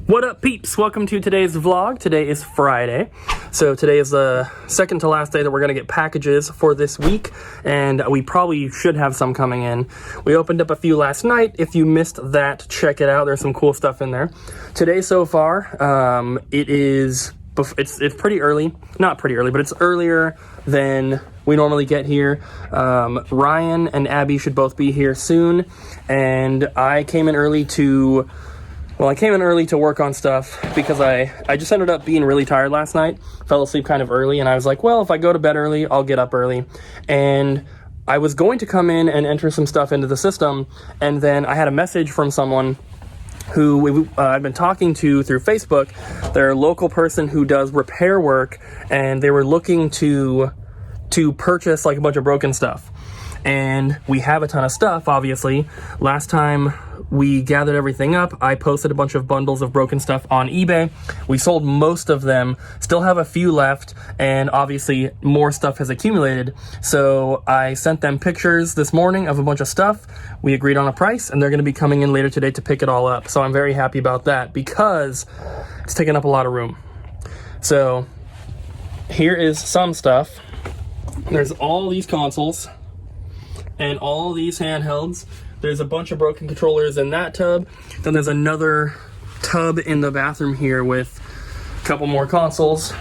What up, peeps? Welcome to today's vlog. Today is Friday. So today is the second to last day that we're going to get packages for this week, and we probably should have some coming in. We opened up a few last night. If you missed that, check it out. There's some cool stuff in there. Today so far, it's pretty early. Not pretty early, but it's earlier than we normally get here. Ryan and Abby should both be here soon, and I came in early to work on stuff because I just ended up being really tired last night. Fell asleep kind of early, and I was like, well, if I go to bed early, I'll get up early. And I was going to come in and enter some stuff into the system, and then I had a message from someone who I've been talking to through Facebook. They're a local person who does repair work, and they were looking to purchase like a bunch of broken stuff. And we have a ton of stuff, obviously. Last time we gathered everything up, I posted a bunch of bundles of broken stuff on eBay. We sold most of them, still have a few left, and obviously more stuff has accumulated. So I sent them pictures this morning of a bunch of stuff. We agreed on a price, and they're going to be coming in later today to pick it all up. So I'm very happy about that because it's taking up a lot of room. So here is some stuff. There's all these consoles and all these handhelds. There's a bunch of broken controllers in that tub. Then there's another tub in the bathroom here with a couple more consoles. A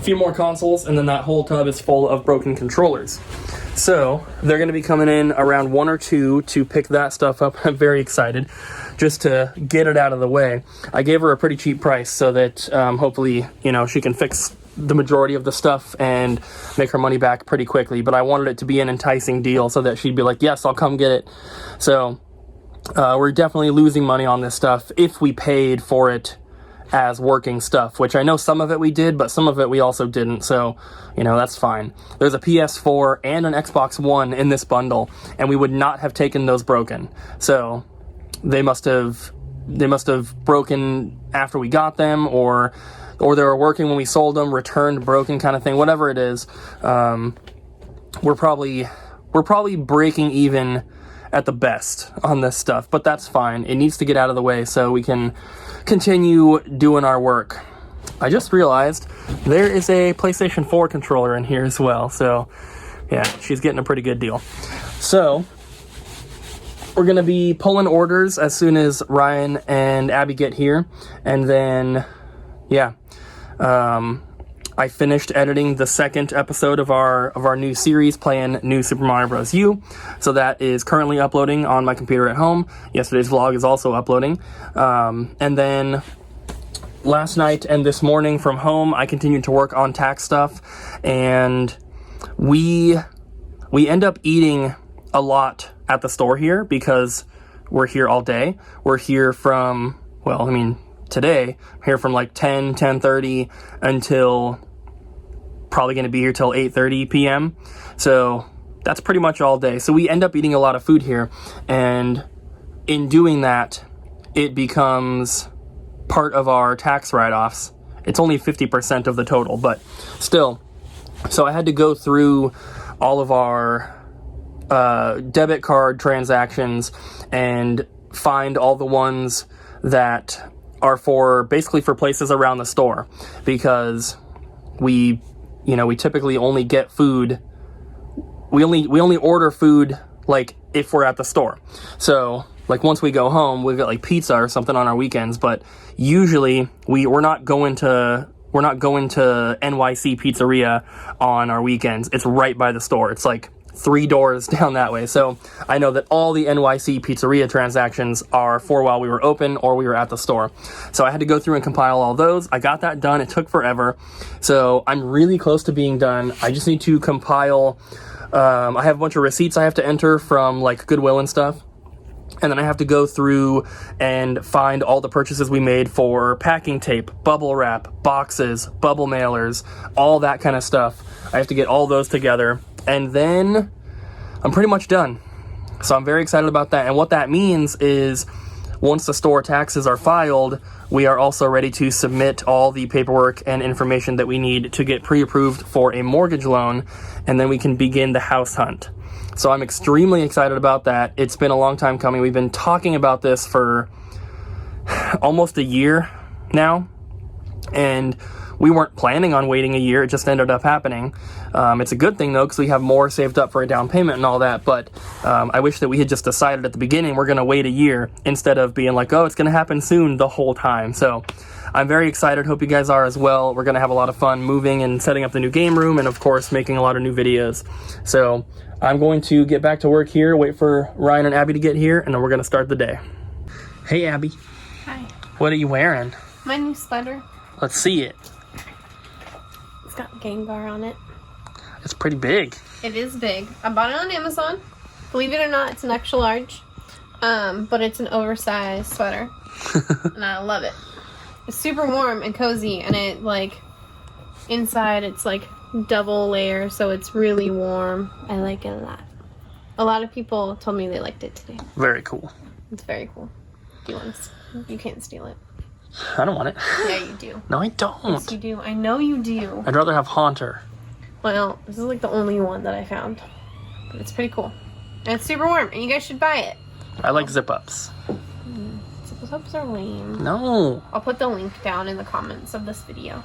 few more consoles, and then that whole tub is full of broken controllers. So they're going to be coming in around 1 or 2 to pick that stuff up. I'm very excited just to get it out of the way. I gave her a pretty cheap price so that hopefully, she can fix the majority of the stuff and make her money back pretty quickly. But I wanted it to be an enticing deal so that she'd be like, yes, I'll come get it. So we're definitely losing money on this stuff if we paid for it as working stuff, which I know some of it we did, but some of it we also didn't. So, that's fine. There's a PS4 and an Xbox One in this bundle, and we would not have taken those broken. So they must have broken after we got them, or they were working when we sold them, returned broken kind of thing, whatever it is. We're probably breaking even at the best on this stuff, but that's fine. It needs to get out of the way so we can continue doing our work. I just realized there is a PlayStation 4 controller in here as well, so yeah, she's getting a pretty good deal. So we're going to be pulling orders as soon as Ryan and Abby get here, and then yeah, I finished editing the second episode of our new series playing New Super Mario Bros. U, so that is currently uploading on my computer at home. Yesterday's vlog is also uploading, and then last night and this morning from home, I continued to work on tax stuff, and we end up eating a lot at the store here because we're here all day. We're here from, today, I'm here from like 10:30 until probably going to be here till 8:30 p.m. So that's pretty much all day. So we end up eating a lot of food here, and in doing that, it becomes part of our tax write-offs. It's only 50% of the total, but still. So I had to go through all of our debit card transactions and find all the ones that are basically for places around the store, because we typically only get food. We only order food like if we're at the store. So like once we go home, we get like pizza or something on our weekends, but usually we're not going to NYC Pizzeria on our weekends. It's right by the store. It's like 3 doors down that way. So I know that all the NYC Pizzeria transactions are for while we were open or we were at the store. So I had to go through and compile all those. I got that done. It took forever. So I'm really close to being done. I just need to compile. I have a bunch of receipts I have to enter from like Goodwill and stuff. And then I have to go through and find all the purchases we made for packing tape, bubble wrap, boxes, bubble mailers, all that kind of stuff. I have to get all those together. And then I'm pretty much done. So I'm very excited about that. And what that means is once the store taxes are filed, we are also ready to submit all the paperwork and information that we need to get pre-approved for a mortgage loan. And then we can begin the house hunt. So I'm extremely excited about that. It's been a long time coming. We've been talking about this for almost a year now, and we weren't planning on waiting a year. It just ended up happening. It's a good thing, though, because we have more saved up for a down payment and all that, but I wish that we had just decided at the beginning we're going to wait a year instead of being like, oh, it's going to happen soon the whole time. So I'm very excited. Hope you guys are as well. We're going to have a lot of fun moving and setting up the new game room and, of course, making a lot of new videos. So I'm going to get back to work here, wait for Ryan and Abby to get here, and then we're going to start the day. Hey, Abby. Hi. What are you wearing? My new sweater. Let's see it. It's got Gengar on it. It's pretty big. It is big. I bought it on Amazon. Believe it or not, it's an extra large. But it's an oversized sweater. And I love it. It's super warm and cozy, and it, like, inside it's, like, double layer, so it's really warm. I like it a lot. A lot of people told me they liked it today. Very cool. It's very cool. Do you want to? You can't steal it. I don't want it. Yeah, you do. No, I don't. Yes, you do. I know you do. I'd rather have Haunter. Well, this is like the only one that I found. But it's pretty cool. And it's super warm, and you guys should buy it. I like zip-ups. Zip-ups are lame. No. I'll put the link down in the comments of this video.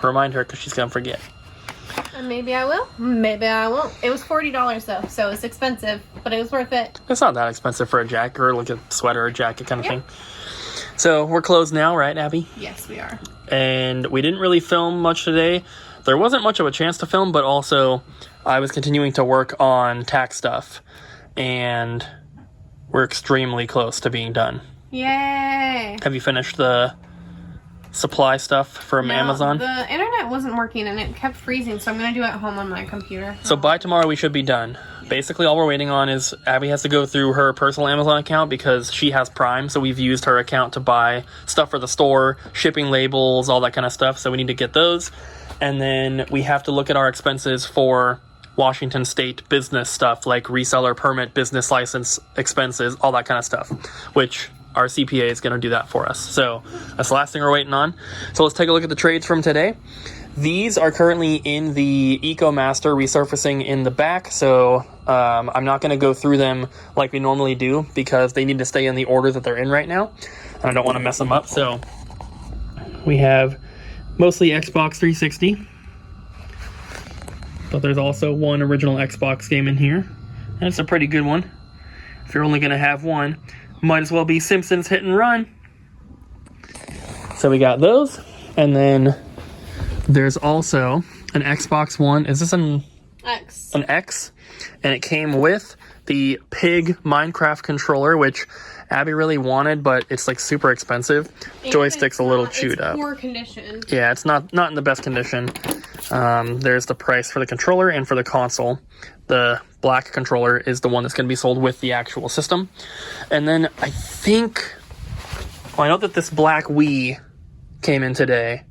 Remind her, because she's going to forget. And maybe I will. Maybe I won't. It was $40 though, so it's expensive, but it was worth it. It's not that expensive for a jacket or like a sweater or jacket kind of thing. So we're closed now, right, Abby? Yes, we are. And we didn't really film much today. There wasn't much of a chance to film, but also I was continuing to work on tax stuff, and we're extremely close to being done. Yay! Have you finished the supply stuff from Amazon? The internet wasn't working and it kept freezing, so I'm going to do it at home on my computer. So by tomorrow we should be done. Basically all we're waiting on is Abby has to go through her personal Amazon account because she has Prime, so we've used her account to buy stuff for the store, shipping labels, all that kind of stuff, so we need to get those. And then we have to look at our expenses for Washington State business stuff, like reseller permit, business license expenses, all that kind of stuff, which our CPA is going to do that for us. So that's the last thing we're waiting on. So let's take a look at the trades from today. These are currently in the EcoMaster resurfacing in the back, so I'm not going to go through them like we normally do because they need to stay in the order that they're in right now, and I don't want to mess them up. So we have mostly Xbox 360, but there's also one original Xbox game in here, and it's a pretty good one. If you're only going to have one, might as well be Simpsons Hit and Run. So we got those, and then there's also an Xbox One. Is this an X? An X, and it came with the Pig Minecraft controller, which Abby really wanted, but it's like super expensive. And joystick's a little chewed up. Poor condition. Yeah, it's not in the best condition. There's the price for the controller and for the console. The black controller is the one that's going to be sold with the actual system. And then I think, I know that this black Wii came in today.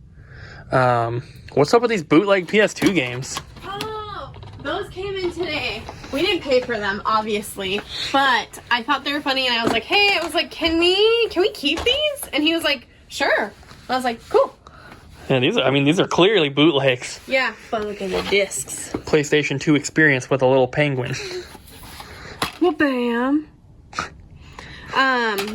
What's up with these bootleg PS2 games? Oh, those came in today. We didn't pay for them, obviously, but I thought they were funny, and I was like, hey, can we keep these? And he was like, sure. I was like, cool. Yeah, these are clearly bootlegs. Yeah, but look at the discs. PlayStation 2 experience with a little penguin. Well, bam.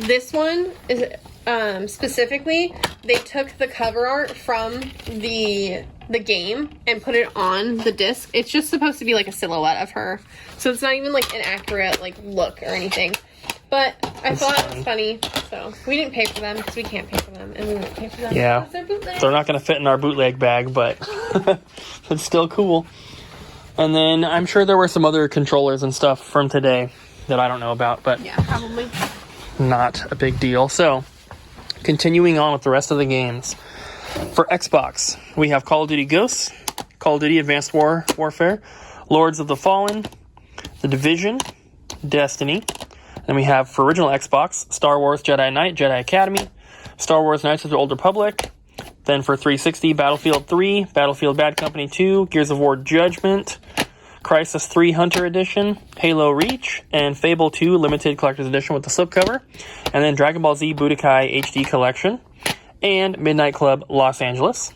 This one is specifically, they took the cover art from the game and put it on the disc. It's just supposed to be like a silhouette of her, so it's not even like an accurate like look or anything. But I thought it was funny, so we didn't pay for them because we can't pay for them, and we won't pay for them. Yeah, they're not going to fit in our bootleg bag, but it's still cool. And then I'm sure there were some other controllers and stuff from today that I don't know about, but yeah, probably not a big deal. So continuing on with the rest of the games. For Xbox, we have Call of Duty Ghosts, Call of Duty Advanced Warfare, Lords of the Fallen, The Division, Destiny. Then we have for original Xbox, Star Wars Jedi Knight, Jedi Academy, Star Wars Knights of the Old Republic. Then for 360, Battlefield 3, Battlefield Bad Company 2, Gears of War Judgment, Crysis 3 Hunter Edition, Halo Reach, and Fable 2 Limited Collector's Edition with the slipcover. And then Dragon Ball Z Budokai HD Collection, and Midnight Club Los Angeles.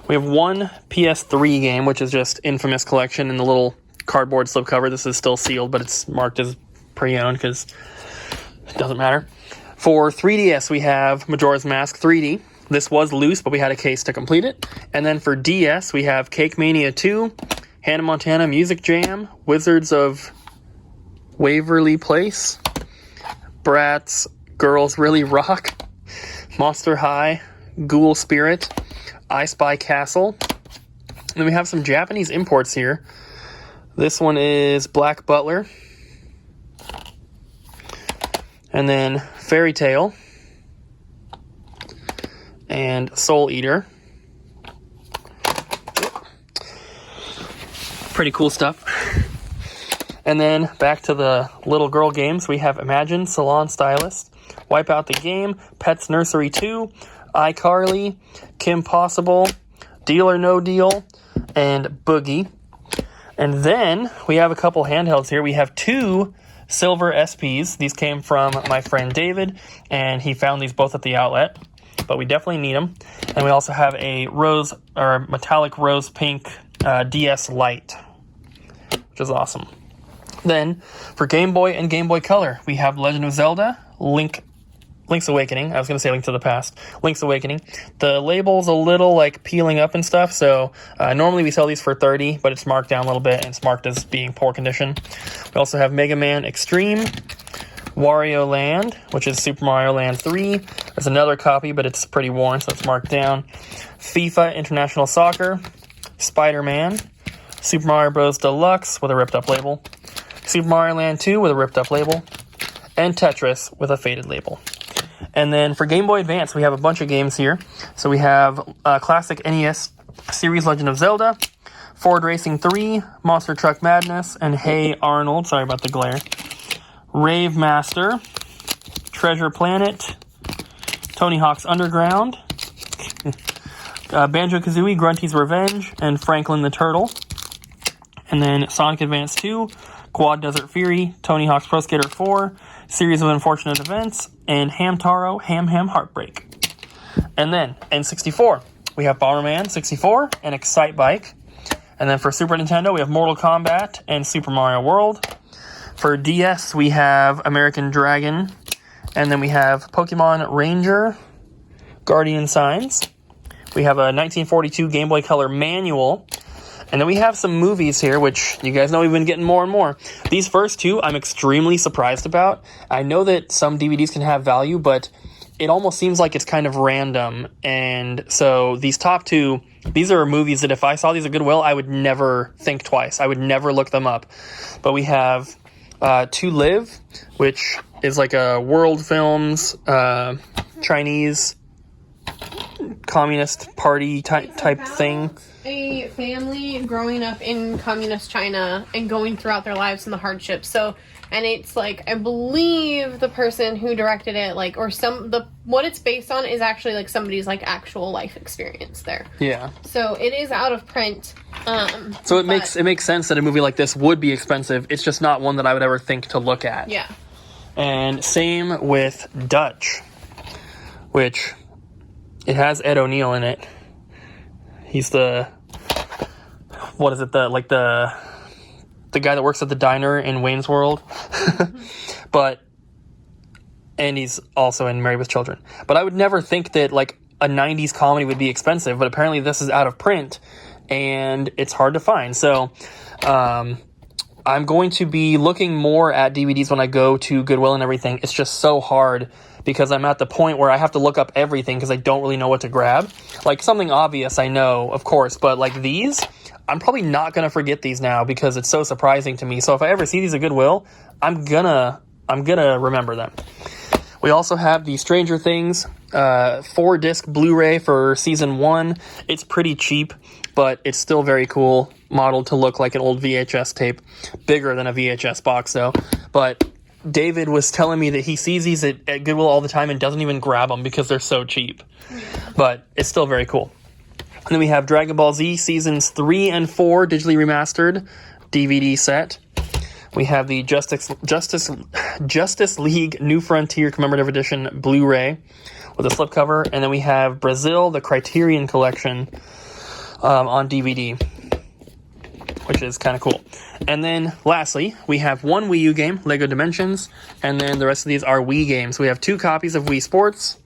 We have one PS3 game, which is just Infamous Collection in the little cardboard slipcover. This is still sealed, but it's marked as pre-owned because it doesn't matter. For 3DS, we have Majora's Mask 3D. This was loose, but we had a case to complete it. And then for DS, we have Cake Mania 2, Hannah Montana Music Jam, Wizards of Waverly Place, Bratz, Girls Really Rock, Monster High, Ghoul Spirit, I Spy Castle. And then we have some Japanese imports here. This one is Black Butler. And then Fairy Tale. And Soul Eater. Pretty cool stuff. And then back to the little girl games. We have Imagine, Salon Stylist, Wipe Out the Game, Pets Nursery 2, iCarly, Kim Possible, Deal or No Deal, and Boogie. And then we have a couple handhelds here. We have 2 silver SPs. These came from my friend David, and he found these both at the outlet, but we definitely need them. And we also have a rose or metallic rose pink DS Lite, which is awesome. Then for Game Boy and Game Boy Color, we have Legend of Zelda, Link's Awakening. I was going to say Link to the Past. Link's Awakening. The label's a little like peeling up and stuff, so normally we sell these for $30, but it's marked down a little bit and it's marked as being poor condition. We also have Mega Man Extreme, Wario Land, which is Super Mario Land 3. There's another copy, but it's pretty worn, so it's marked down. FIFA International Soccer, Spider-Man, Super Mario Bros. Deluxe with a ripped up label, Super Mario Land 2 with a ripped up label, and Tetris with a faded label. And then for Game Boy Advance, we have a bunch of games here. So we have classic NES series Legend of Zelda, Ford Racing 3, Monster Truck Madness, and Hey Arnold. Sorry about the glare. Rave Master, Treasure Planet, Tony Hawk's Underground, Banjo-Kazooie, Grunty's Revenge, and Franklin the Turtle. And then Sonic Advance 2, Quad Desert Fury, Tony Hawk's Pro Skater 4, Series of Unfortunate Events, and Hamtaro Ham Ham Heartbreak. And then N64, we have Bomberman 64 and Excite Bike. And then for Super Nintendo, we have Mortal Kombat and Super Mario World. For DS, we have American Dragon. And then we have Pokemon Ranger, Guardian Signs. We have a 1942 Game Boy Color manual. And then we have some movies here, which you guys know we've been getting more and more. These first 2, I'm extremely surprised about. I know that some DVDs can have value, but it almost seems like it's kind of random. And so these top 2, these are movies that if I saw these at Goodwill, I would never think twice. I would never look them up. But we have To Live, which is like a World Films, Chinese Communist Party type thing. A family growing up in communist China and going throughout their lives and the hardships. So, and it's like, I believe the person who directed it, like, or what it's based on is actually like somebody's like actual life experience there. Yeah. So it is out of print. So it makes sense that a movie like this would be expensive. It's just not one that I would ever think to look at. Yeah. And same with Dutch, which it has Ed O'Neill in it. He's the guy that works at the diner in Wayne's World. And he's also in Married with Children. But I would never think that like a 90s comedy would be expensive, but apparently this is out of print and it's hard to find. So I'm going to be looking more at DVDs when I go to Goodwill and everything. It's just so hard because I'm at the point where I have to look up everything because I don't really know what to grab. Like something obvious I know, of course, but like these, I'm probably not going to forget these now because it's so surprising to me. So if I ever see these at Goodwill, I'm gonna remember them. We also have the Stranger Things 4-disc Blu-ray for season 1. It's pretty cheap, but it's still very cool, modeled to look like an old VHS tape. Bigger than a VHS box though. But David was telling me that he sees these at Goodwill all the time and doesn't even grab them because they're so cheap. Yeah. But it's still very cool. And then we have Dragon Ball Z Seasons 3 and 4 digitally remastered DVD set. We have the Justice League New Frontier Commemorative Edition Blu-ray with a slipcover. And then we have Brazil, the Criterion Collection on DVD. which is kind of cool. And then lastly, we have one Wii U game, Lego Dimensions, and then the rest of these are Wii games. We have 2 copies of Wii Sports,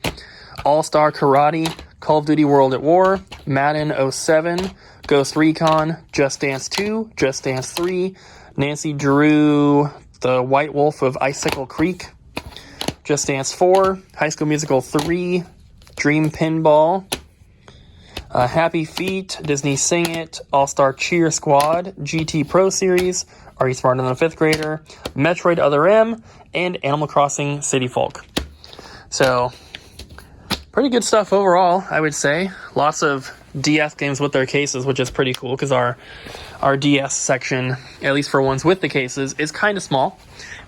All-Star Karate, Call of Duty World at War, Madden 07, Ghost Recon, Just Dance 2, Just Dance 3, Nancy Drew, The White Wolf of Icicle Creek, Just Dance 4, High School Musical 3, Dream Pinball, Happy Feet, Disney Sing It, All-Star Cheer Squad, GT Pro Series, Are You Smarter Than a Fifth Grader, Metroid Other M, and Animal Crossing City Folk. So, pretty good stuff overall, I would say. Lots of DS games with their cases, which is pretty cool, because our DS section, at least for ones with the cases, is kind of small.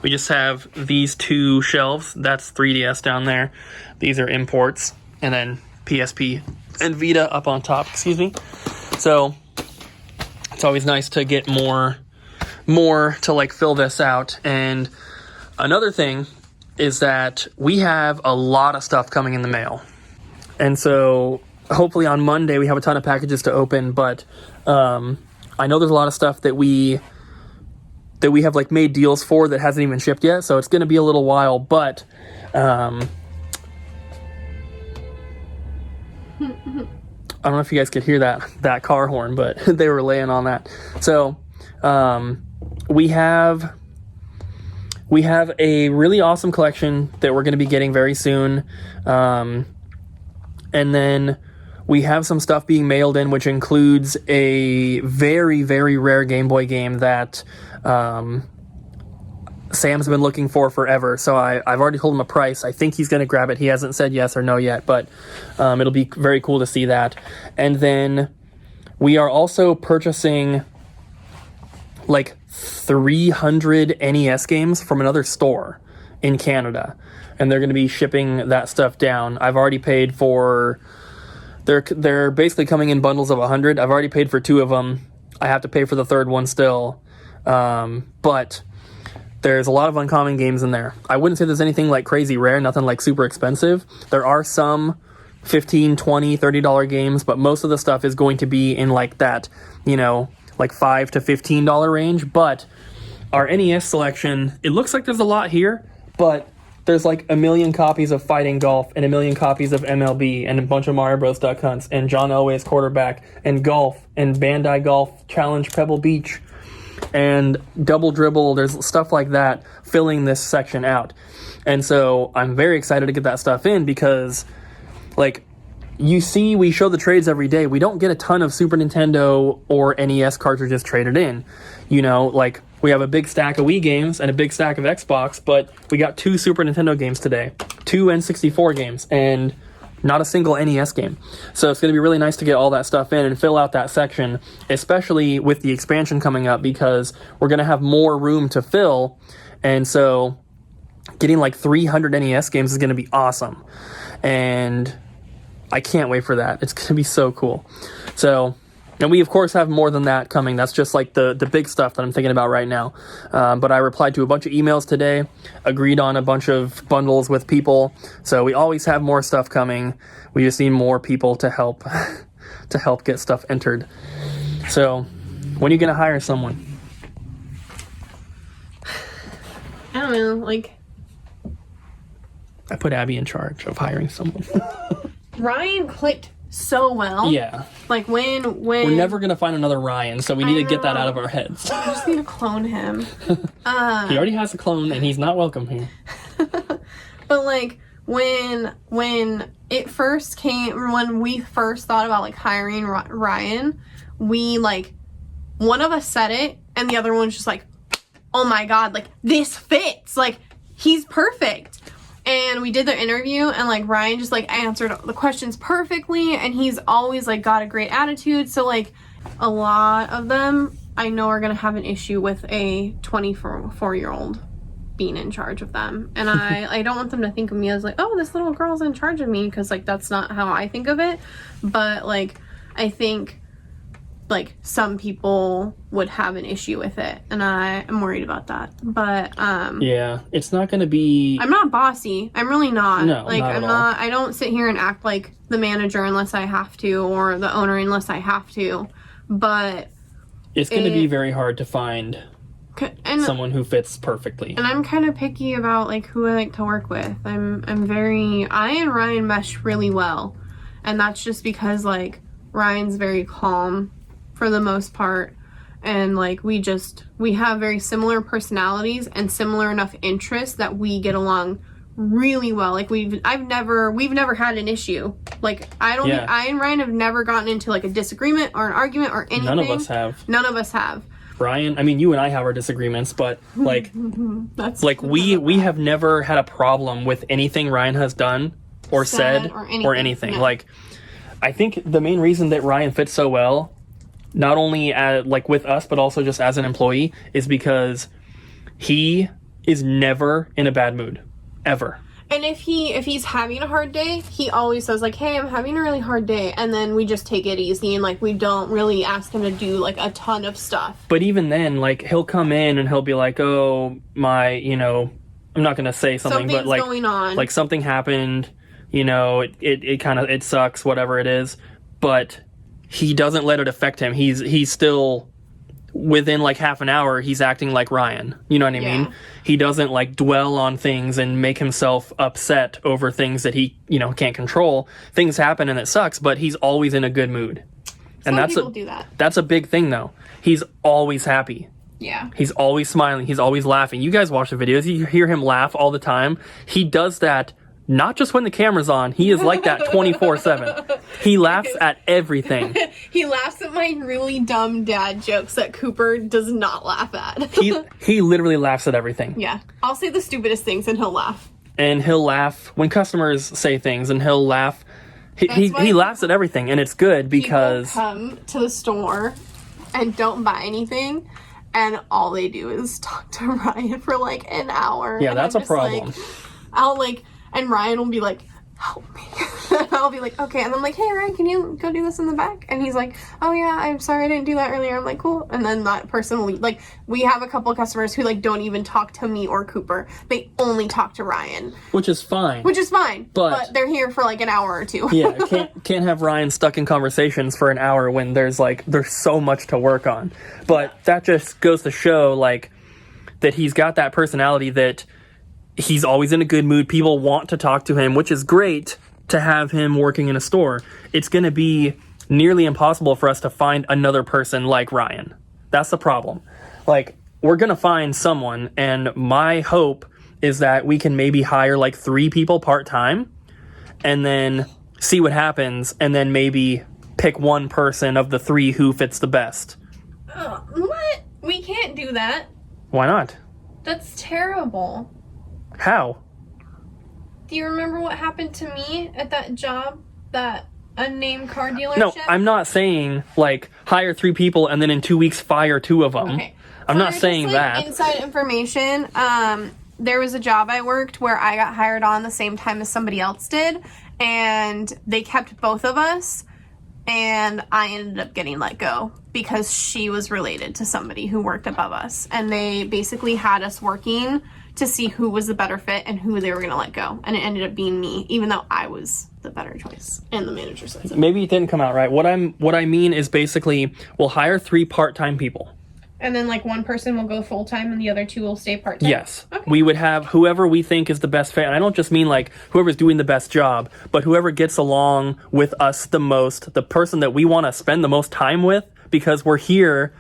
We just have these 2 shelves. That's 3DS down there. These are imports. And then PSP and Vita up on top, So, it's always nice to get more to, like, fill this out. And another thing is that we have a lot of stuff coming in the mail. And so, hopefully on Monday we have a ton of packages to open, but I know there's a lot of stuff that we have, like, made deals for that hasn't even shipped yet, so it's going to be a little while, but I don't know if you guys could hear that car horn, but they were laying on that. So, we have a really awesome collection that we're going to be getting very soon. And then we have some stuff being mailed in, which includes a very, very rare Game Boy game that Sam's been looking for forever. So I've already told him a price. I think he's going to grab it. He hasn't said yes or no yet, but it'll be very cool to see that. And then we are also purchasing like 300 NES games from another store in Canada, and they're going to be shipping that stuff down. I've already paid for... They're basically coming in bundles of 100. I've already paid for 2 of them. I have to pay for the 3rd one still. But there's a lot of uncommon games in there. I wouldn't say there's anything like crazy rare, nothing like super expensive. There are some $15, $20, $30 games, but most of the stuff is going to be in like that, like $5 to $15 range. But our NES selection, it looks like there's a lot here, but there's like 1 million copies of Fighting Golf and 1 million copies of MLB and a bunch of Mario Bros. Duck Hunts and John Elway's Quarterback and Golf and Bandai Golf Challenge Pebble Beach and Double Dribble. There's stuff like that filling this section out. And so I'm very excited to get that stuff in because, like, you see, we show the trades every day. We don't get a ton of Super Nintendo or NES cartridges traded in. Like, we have a big stack of Wii games and a big stack of Xbox, but we got 2 Super Nintendo games today, 2 N64 games, and not a single NES game. So it's going to be really nice to get all that stuff in and fill out that section, especially with the expansion coming up, because we're going to have more room to fill. And so getting like 300 NES games is going to be awesome. And I can't wait for that. It's going to be so cool. So, and we, of course, have more than that coming. That's just like the big stuff that I'm thinking about right now. But I replied to a bunch of emails today, agreed on a bunch of bundles with people. So we always have more stuff coming. We just need more people to help get stuff entered. So when are you going to hire someone? I don't know, like... I put Abby in charge of hiring someone. Ryan clicked so well. Yeah. Like, when... We're never going to find another Ryan, so we need to get that out of our heads. I just need to clone him. He already has a clone, and he's not welcome here. But, like, when it first came... When we first thought about, like, hiring Ryan, we, like... One of us said it, and the other one's just like, oh my god, like, this fits! Like, he's perfect! And we did the interview, and, like, Ryan just, like, answered the questions perfectly, and he's always, like, got a great attitude. So, like, a lot of them I know are going to have an issue with a 24-year-old being in charge of them. And I don't want them to think of me as, like, oh, this little girl's in charge of me, because, like, that's not how I think of it. But, like, I think, like, some people would have an issue with it, and I am worried about that. But yeah, it's not going to be... I'm not bossy. I'm really not. No, like, not I'm at not. I don't sit here and act like the manager unless I have to, or the owner unless I have to. But It's going to be very hard to find someone who fits perfectly. And I'm kind of picky about like who I like to work with. I and Ryan mesh really well. And that's just because like Ryan's very calm for the most part. And like we have very similar personalities and similar enough interests that we get along really well. Like we've never had an issue. Like I and Ryan have never gotten into like a disagreement or an argument or anything. None of us have. Ryan, I mean, you and I have our disagreements, but like, That's like we have never had a problem with anything Ryan has done or said or anything. No. Like, I think the main reason that Ryan fits so well, not only like with us, but also just as an employee, is because he is never in a bad mood, ever. And if he's having a hard day, he always says like, "Hey, I'm having a really hard day," and then we just take it easy and like we don't really ask him to do like a ton of stuff. But even then, like he'll come in and he'll be like, "Oh, my, you know, I'm not gonna say something, but like going on. Like something happened, you know, it kind of sucks, whatever it is." But he doesn't let it affect him. He's still within like half an hour, he's acting like Ryan. You know what I mean? He doesn't like dwell on things and make himself upset over things that he, you know, can't control. Things happen and it sucks, but he's always in a good mood. And people do that. That's a big thing though. He's always happy. Yeah. He's always smiling. He's always laughing. You guys watch the videos. You hear him laugh all the time. He does that not just when the camera's on. He is like that 24/7. He laughs at everything. He laughs at my really dumb dad jokes that Cooper does not laugh at. He literally laughs at everything. Yeah. I'll say the stupidest things and he'll laugh. And he'll laugh when customers say things, and he'll laugh. He laughs at everything, and it's good because people come to the store and don't buy anything, and all they do is talk to Ryan for like an hour. Yeah, and that's a problem. And Ryan will be like, "Help me." I'll be like, "Okay." And I'm like, "Hey, Ryan, can you go do this in the back?" And he's like, "Oh, yeah, I'm sorry I didn't do that earlier." I'm like, "Cool." And then that person will leave. Like, we have a couple of customers who, like, don't even talk to me or Cooper. They only talk to Ryan. Which is fine. But they're here for, like, an hour or two. Yeah, can't have Ryan stuck in conversations for an hour when there's so much to work on. But that just goes to show, like, that he's got that personality that he's always in a good mood. People want to talk to him, which is great to have him working in a store. It's going to be nearly impossible for us to find another person like Ryan. That's the problem. Like, we're going to find someone, and my hope is that we can maybe hire like 3 people part-time and then see what happens, and then maybe pick one person of the 3 who fits the best. What? We can't do that. Why not? That's terrible. How? Do you remember what happened to me at that job, that unnamed car dealership? No, I'm not saying, like, hire 3 people and then in 2 weeks fire 2 of them. Okay. I'm not saying just, that. Inside information, there was a job I worked where I got hired on the same time as somebody else did, and they kept both of us, and I ended up getting let go because she was related to somebody who worked above us, and they basically had us working to see who was the better fit and who they were going to let go. And it ended up being me, even though I was the better choice. And the manager said so. Maybe it didn't come out right. What I mean is basically we'll hire 3 part-time people. And then like one person will go full-time and the other 2 will stay part-time? Yes. Okay. We would have whoever we think is the best fit. And I don't just mean like whoever's doing the best job, but whoever gets along with us the most, the person that we want to spend the most time with, because we're here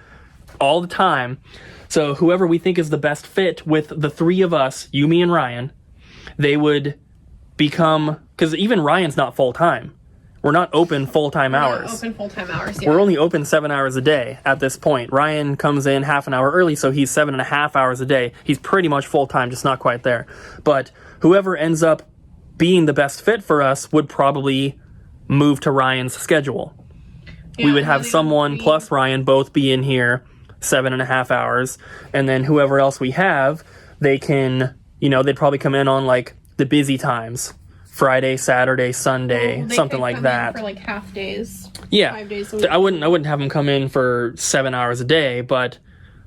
all the time. So whoever we think is the best fit with the 3 of us, you, me, and Ryan, they would become, because even Ryan's not full-time. We're not open full-time hours. Open full-time hours, yeah. We're only open 7 hours a day at this point. Ryan comes in half an hour early, so he's 7.5 hours a day. He's pretty much full-time, just not quite there. But whoever ends up being the best fit for us would probably move to Ryan's schedule. Yeah, we would have someone plus Ryan both be in here 7.5 hours, and then whoever else we have, they can, you know, they'd probably come in on like the busy times. Friday, Saturday, Sunday, something like that. For like half days. Yeah. 5 days a week. I wouldn't have them come in for 7 hours a day, but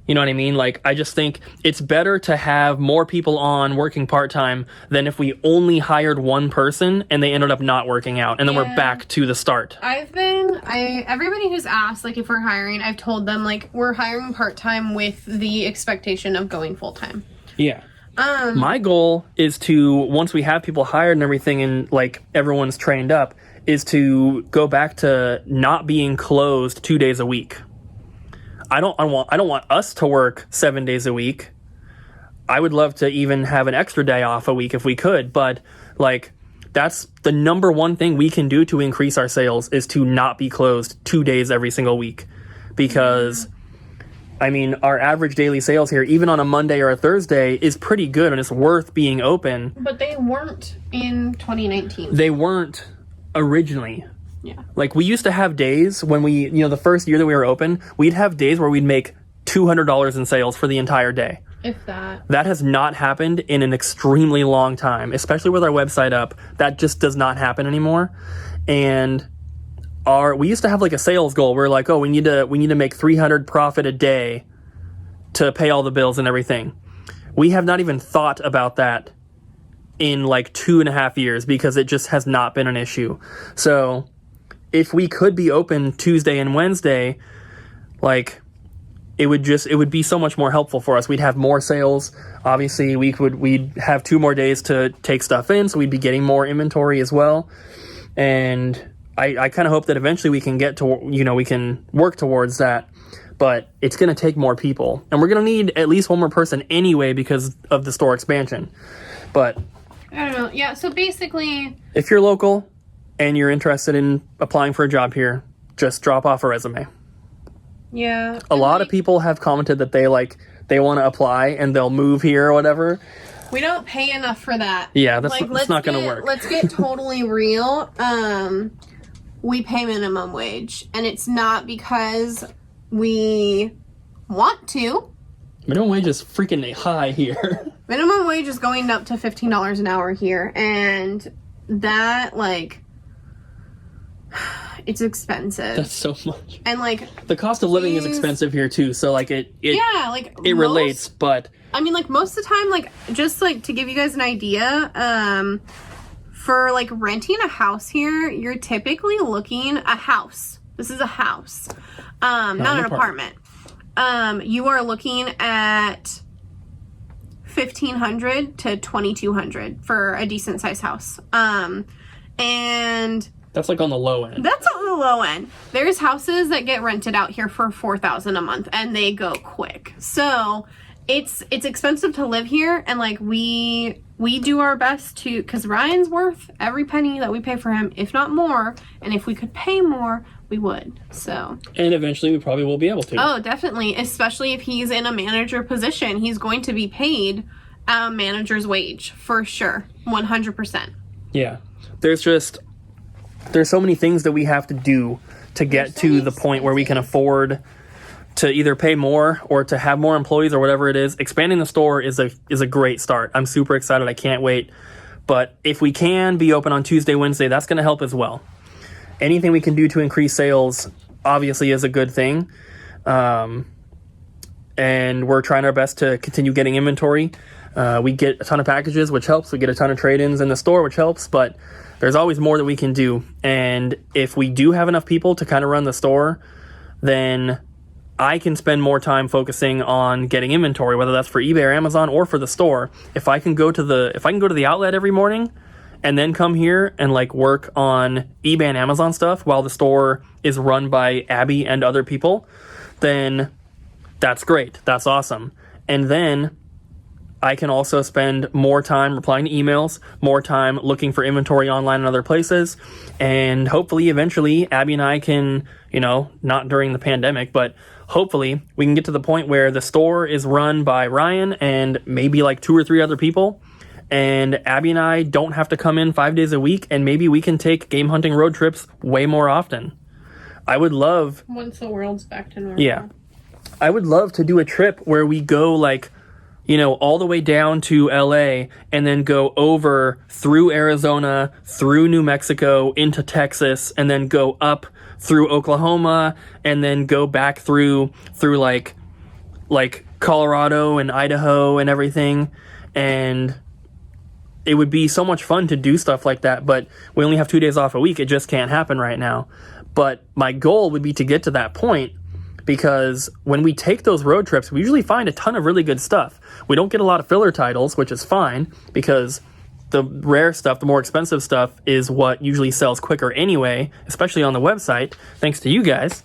You know what I mean? Like, I just think it's better to have more people on working part-time than if we only hired one person and they ended up not working out. And then we're back to the start. Everybody who's asked, like, if we're hiring, I've told them, like, we're hiring part-time with the expectation of going full-time. Yeah. My goal is to, once we have people hired and everything and, like, everyone's trained up, is to go back to not being closed 2 days a week. I don't want us to work 7 days a week. I would love to even have an extra day off a week if we could, but like that's the number one thing we can do to increase our sales is to not be closed 2 days every single week. Because I mean, our average daily sales here, even on a Monday or a Thursday, is pretty good and it's worth being open. But they weren't in 2019. They weren't originally. Yeah. Like, we used to have days when we, the first year that we were open, we'd have days where we'd make $200 in sales for the entire day. If that. That has not happened in an extremely long time, especially with our website up. That just does not happen anymore. And we used to have like a sales goal. We're like, oh, we need to make 300 profit a day to pay all the bills and everything. We have not even thought about that in like 2.5 years because it just has not been an issue. So if we could be open Tuesday and Wednesday, like it would be so much more helpful for us. We'd have more sales. Obviously, we'd have 2 more days to take stuff in, so we'd be getting more inventory as well. And I kind of hope that eventually we can get to, we can work towards that. But it's going to take more people. And we're going to need at least one more person anyway because of the store expansion. But I don't know. Yeah, so basically, if you're local and you're interested in applying for a job here, just drop off a resume. Yeah. A lot of people have commented that they want to apply and they'll move here or whatever. We don't pay enough for that. Yeah, that's not going to work. Let's get totally real. We pay minimum wage, and it's not because we want to. Minimum wage is freaking high here. Minimum wage is going up to $15 an hour here, and that, it's expensive. That's so much. And, the cost of living is expensive here, too, so, it relates, but... I mean, most of the time, just, to give you guys an idea, for, renting a house here, you're typically looking... A house. This is a house. Not an apartment. You are looking at $1,500 to $2,200 for a decent sized house. And that's on the low end. That's on the low end. There's houses that get rented out here for $4,000 a month, and they go quick. So it's expensive to live here, and we do our best to, because Ryan's worth every penny that we pay for him, if not more. And if we could pay more, we would. So, and eventually we probably will be able to. Oh, definitely. Especially if he's in a manager position, he's going to be paid a manager's wage for sure. 100%. Yeah. There's so many things that we have to do to get to the point where we can afford to either pay more or to have more employees or whatever it is. Expanding the store is a great start. I'm super excited. I can't wait. But if we can be open on Tuesday, Wednesday, that's going to help as well. Anything we can do to increase sales obviously is a good thing. And we're trying our best to continue getting inventory. We get a ton of packages, which helps. We get a ton of trade-ins in the store, which helps. But there's always more that we can do. And if we do have enough people to kind of run the store, then I can spend more time focusing on getting inventory, whether that's for eBay or Amazon or for the store. If I can go to the outlet every morning and then come here and work on eBay and Amazon stuff while the store is run by Abby and other people, then that's great. That's awesome. And then I can also spend more time replying to emails, more time looking for inventory online and other places. And hopefully, eventually, Abby and I can, not during the pandemic, but hopefully we can get to the point where the store is run by Ryan and maybe 2 or 3 other people. And Abby and I don't have to come in 5 days a week, and maybe we can take game hunting road trips way more often. I would love... Once the world's back to normal. Yeah. I would love to do a trip where we go, all the way down to LA and then go over through Arizona, through New Mexico, into Texas, and then go up through Oklahoma, and then go back through like Colorado and Idaho and everything, and it would be so much fun to do stuff like that, but we only have 2 days off a week. It just can't happen right now. But my goal would be to get to that point, because when we take those road trips, we usually find a ton of really good stuff. We don't get a lot of filler titles, which is fine, because the rare stuff, the more expensive stuff, is what usually sells quicker anyway, especially on the website, thanks to you guys.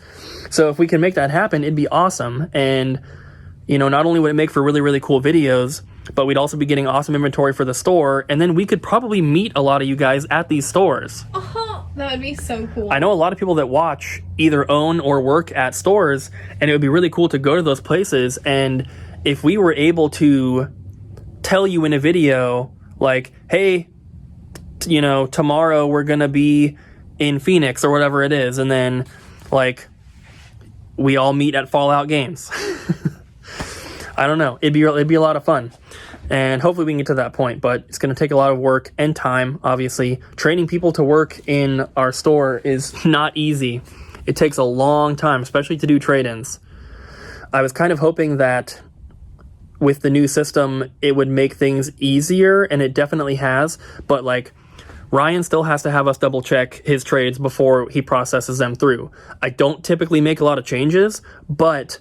So if we can make that happen, it'd be awesome. And, you know, not only would it make for really, really cool videos, but we'd also be getting awesome inventory for the store, and then we could probably meet a lot of you guys at these stores. Oh, that would be so cool. I know a lot of people that watch either own or work at stores, and it would be really cool to go to those places. And if we were able to tell you in a video, like, hey, you know, tomorrow we're going to be in Phoenix or whatever it is, and then, like, we all meet at Fallout Games. I don't know. It'd be a lot of fun. And hopefully we can get to that point, but it's going to take a lot of work and time, obviously. Training people to work in our store is not easy. It takes a long time, especially to do trade-ins. I was kind of hoping that with the new system, it would make things easier, and it definitely has. But, like, Ryan still has to have us double-check his trades before he processes them through. I don't typically make a lot of changes, but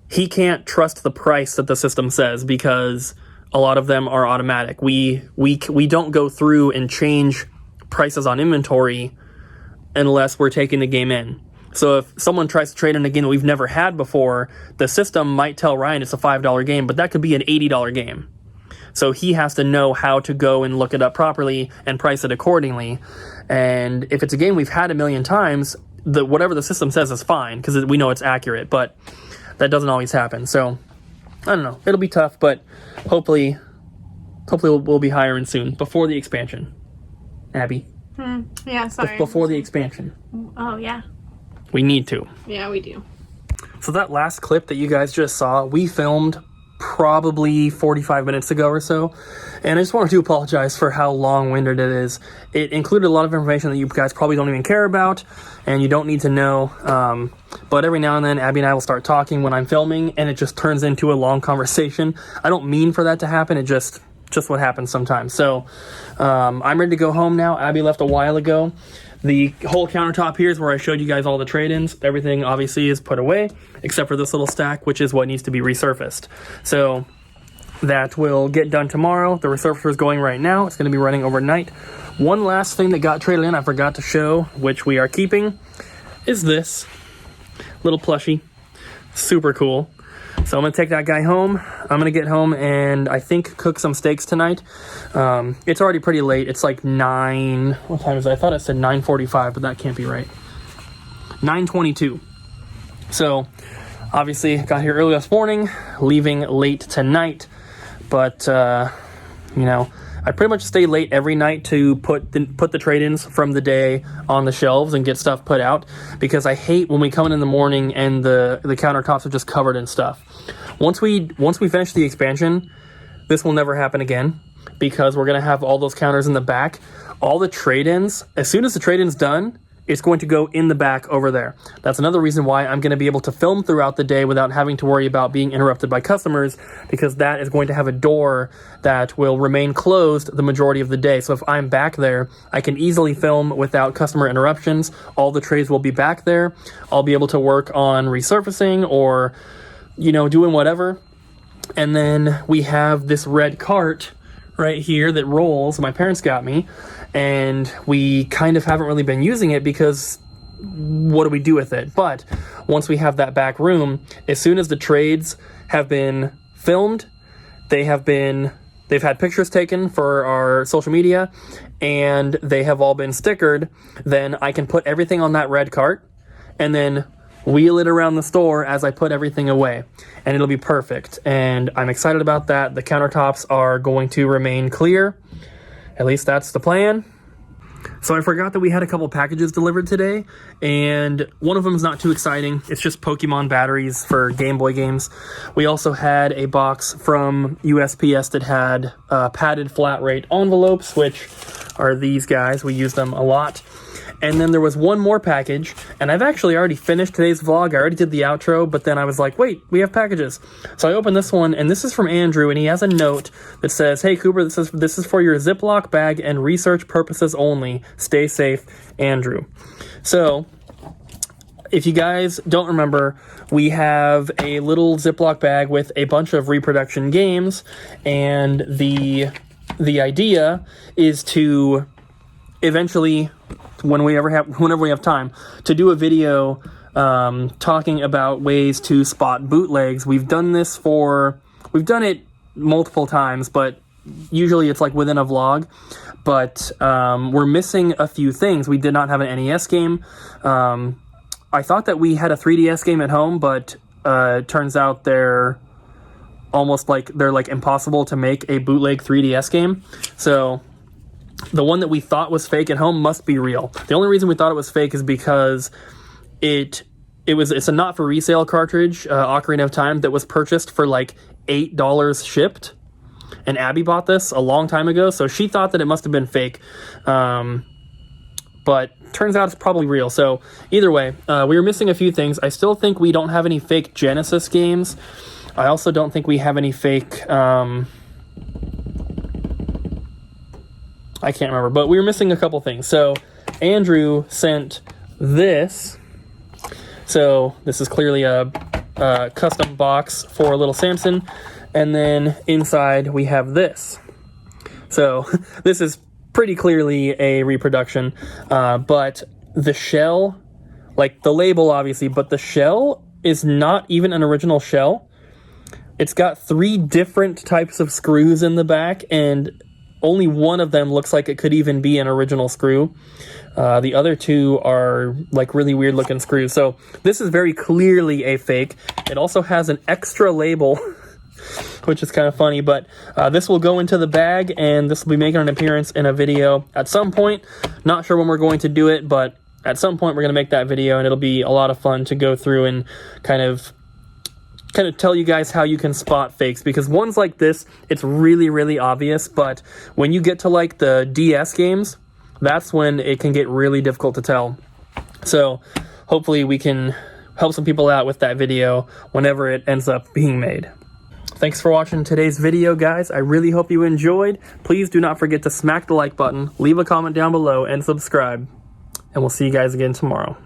he can't trust the price that the system says, because a lot of them are automatic. We don't go through and change prices on inventory unless we're taking the game in. So if someone tries to trade in a game that we've never had before, the system might tell Ryan it's a $5 game, but that could be an $80 game. So he has to know how to go and look it up properly and price it accordingly. And if it's a game we've had a million times, whatever the system says is fine, because we know it's accurate, but that doesn't always happen. So I don't know. It'll be tough, but hopefully we'll be hiring soon, before the expansion. Abby. Yeah, sorry. Before the expansion. Oh, yeah. We need to. Yeah, we do. So that last clip that you guys just saw, we filmed probably 45 minutes ago or so, and I just wanted to apologize for how long-winded it is. It included a lot of information that you guys probably don't even care about, and you don't need to know, but every now and then Abby and I will start talking when I'm filming, and it just turns into a long conversation. I don't mean for that to happen, it just what happens sometimes. So I'm ready to go home now. Abby left a while ago. The whole countertop here is where I showed you guys all the trade-ins. Everything obviously is put away, except for this little stack, which is what needs to be resurfaced. So that will get done tomorrow. The resurfacer is going right now. It's going to be running overnight. One last thing that got traded in I forgot to show, which we are keeping, is this little plushie. Super cool. So I'm going to take that guy home. I'm going to get home and I think cook some steaks tonight. It's already pretty late. It's like 9... What time is it? I thought it said 9:45, but that can't be right. 9:22. So obviously got here early this morning, leaving late tonight. But, you know, I pretty much stay late every night to put the trade-ins from the day on the shelves and get stuff put out, because I hate when we come in the morning and the countertops are just covered in stuff. Once we finish the expansion, this will never happen again, because we're going to have all those counters in the back. All the trade-ins, as soon as the trade-in's done, it's going to go in the back over there. That's another reason why I'm going to be able to film throughout the day without having to worry about being interrupted by customers, because that is going to have a door that will remain closed the majority of the day. So if I'm back there, I can easily film without customer interruptions. All the trays will be back there. I'll be able to work on resurfacing or, you know, doing whatever. And then we have this red cart right here that rolls. My parents got me, and we kind of haven't really been using it because what do we do with it? But once we have that back room, as soon as the trades have been filmed, they've had pictures taken for our social media, and they have all been stickered, then I can put everything on that red cart and then wheel it around the store as I put everything away, and it'll be perfect. And I'm excited about that. The countertops are going to remain clear. At least that's the plan. So I forgot that we had a couple packages delivered today, and one of them is not too exciting. It's just Pokemon batteries for Game Boy games. We also had a box from USPS that had padded flat rate envelopes, which are these guys. We use them a lot. And then there was one more package, and I've actually already finished today's vlog. I already did the outro, but then I was like, wait, we have packages. So I opened this one, and this is from Andrew, and he has a note that says, "Hey Cooper, this is for your Ziploc bag and research purposes only. Stay safe, Andrew." So if you guys don't remember, we have a little Ziploc bag with a bunch of reproduction games, and the idea is to eventually, whenever we have time, to do a video talking about ways to spot bootlegs. We've done it multiple times, but usually it's like within a vlog. But we're missing a few things. We did not have an NES game. I thought that we had a 3DS game at home, but turns out they're impossible to make a bootleg 3DS game. So the one that we thought was fake at home must be real. The only reason we thought it was fake is because it's a not for resale cartridge, Ocarina of Time, that was purchased for like $8 shipped. And Abby bought this a long time ago, so she thought that it must have been fake. But turns out it's probably real. So either way, we were missing a few things. I still think we don't have any fake Genesis games. I also don't think we have any fake... I can't remember, but we were missing a couple things. So Andrew sent this. So this is clearly a custom box for little Samson. And then inside we have this. So this is pretty clearly a reproduction. But the shell, like the label obviously, but the shell is not even an original shell. It's got 3 different types of screws in the back, and only one of them looks like it could even be an original screw. The other 2 are like really weird looking screws. So this is very clearly a fake. It also has an extra label, which is kind of funny, but this will go into the bag, and this will be making an appearance in a video at some point. Not sure when we're going to do it, but at some point we're going to make that video, and it'll be a lot of fun to go through and kind of tell you guys how you can spot fakes, because ones like this, it's really, really obvious, but when you get to like the DS games, that's when it can get really difficult to tell. So hopefully we can help some people out with that video whenever it ends up being made. Thanks for watching today's video, guys. I really hope you enjoyed. Please do not forget to smack the like button, leave a comment down below, and subscribe. And we'll see you guys again tomorrow.